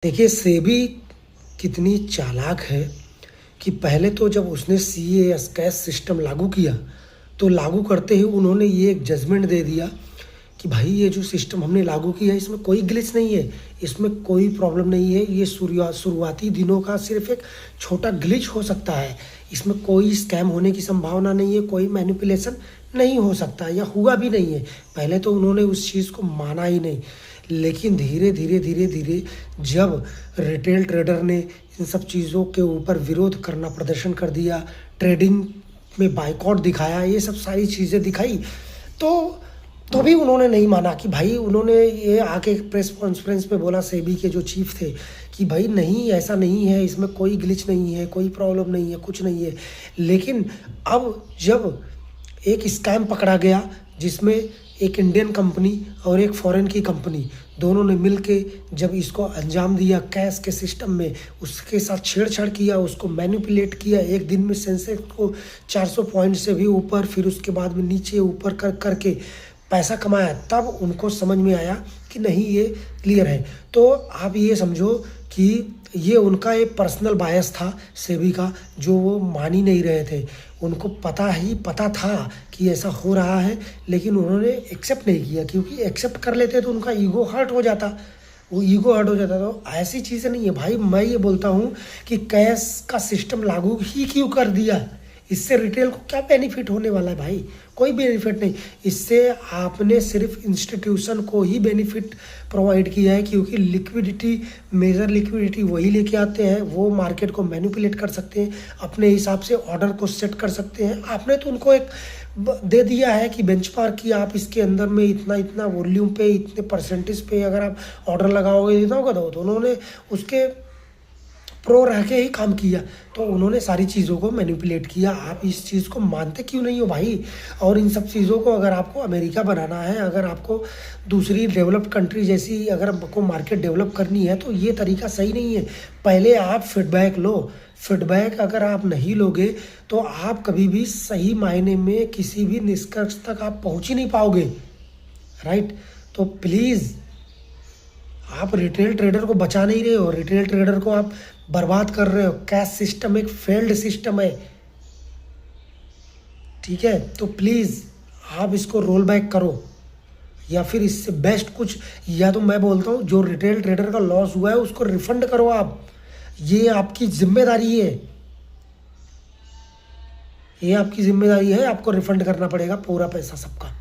देखिए सेबी कितनी चालाक है कि पहले तो जब उसने सीएएस कैश सिस्टम लागू किया, तो लागू करते ही उन्होंने ये एक जजमेंट दे दिया कि भाई ये जो सिस्टम हमने लागू किया है इसमें कोई ग्लिच नहीं है, इसमें कोई प्रॉब्लम नहीं है। ये शुरुआती दिनों का सिर्फ एक छोटा ग्लिच हो सकता है, इसमें कोई स्कैम होने की संभावना नहीं है, कोई मैनिपुलेशन नहीं हो सकता या हुआ भी नहीं है। पहले तो उन्होंने उस चीज़ को माना ही नहीं, लेकिन धीरे धीरे धीरे धीरे जब रिटेल ट्रेडर ने इन सब चीज़ों के ऊपर विरोध करना प्रदर्शन कर दिया, ट्रेडिंग में बाइकआउट दिखाया, ये सब सारी चीज़ें दिखाई, तो भी उन्होंने नहीं माना कि भाई, उन्होंने ये आके प्रेस कॉन्फ्रेंस में बोला सेबी के जो चीफ थे कि भाई नहीं, ऐसा नहीं है, इसमें कोई ग्लिच नहीं है, कोई प्रॉब्लम नहीं है, कुछ नहीं है। लेकिन अब जब एक स्कैम पकड़ा गया जिसमें एक इंडियन कंपनी और एक फॉरेन की कंपनी दोनों ने मिलके जब इसको अंजाम दिया कैश के सिस्टम में, उसके साथ छेड़छाड़ किया, उसको मैनिपुलेट किया, एक दिन में सेंसेक्स को 400 पॉइंट से भी ऊपर, फिर उसके बाद में नीचे ऊपर करके पैसा कमाया, तब उनको समझ में आया कि नहीं, ये क्लियर है। तो आप ये समझो कि ये उनका एक पर्सनल बायस था सेबी का, जो वो मान ही नहीं रहे थे। उनको पता था कि ऐसा हो रहा है, लेकिन उन्होंने एक्सेप्ट नहीं किया, क्योंकि एक्सेप्ट कर लेते तो उनका ईगो हर्ट हो जाता, वो ईगो हर्ट हो जाता। तो ऐसी चीज़ें नहीं है भाई। मैं ये बोलता हूँ कि कैश का सिस्टम लागू ही क्यों कर दिया, इससे रिटेल को क्या बेनिफिट होने वाला है भाई? कोई बेनिफिट नहीं। इससे आपने सिर्फ इंस्टीट्यूशन को ही बेनिफिट प्रोवाइड किया है, क्योंकि मेजर लिक्विडिटी वही लेके आते हैं, वो मार्केट को मैनिपुलेट कर सकते हैं, अपने हिसाब से ऑर्डर को सेट कर सकते हैं। आपने तो उनको एक दे दिया है कि बेंचमार्क की, आप इसके अंदर में इतना इतना वॉल्यूम पे, इतने परसेंटेज पे अगर आप ऑर्डर लगाओगे इतना होगा, तो उन्होंने उसके प्रो रह के ही काम किया। तो उन्होंने सारी चीज़ों को मैनिपुलेट किया। आप इस चीज़ को मानते क्यों नहीं हो भाई? और इन सब चीज़ों को अगर आपको अमेरिका बनाना है, अगर आपको दूसरी डेवलप्ड कंट्री जैसी अगर आपको मार्केट डेवलप करनी है, तो ये तरीका सही नहीं है। पहले आप फीडबैक लो। फीडबैक अगर आप नहीं लोगे तो आप कभी भी सही मायने में किसी भी निष्कर्ष तक आप पहुँच ही नहीं पाओगे, राइट? तो प्लीज़, आप रिटेल ट्रेडर को बचा नहीं रहे हो, रिटेल ट्रेडर को आप बर्बाद कर रहे हो। कैश सिस्टम एक फेल्ड सिस्टम है, ठीक है? तो प्लीज़ आप इसको रोल बैक करो, या फिर इससे बेस्ट कुछ, या तो मैं बोलता हूँ जो रिटेल ट्रेडर का लॉस हुआ है उसको रिफंड करो आप। ये आपकी जिम्मेदारी है, ये आपकी जिम्मेदारी है, आपको रिफंड करना पड़ेगा पूरा पैसा सबका।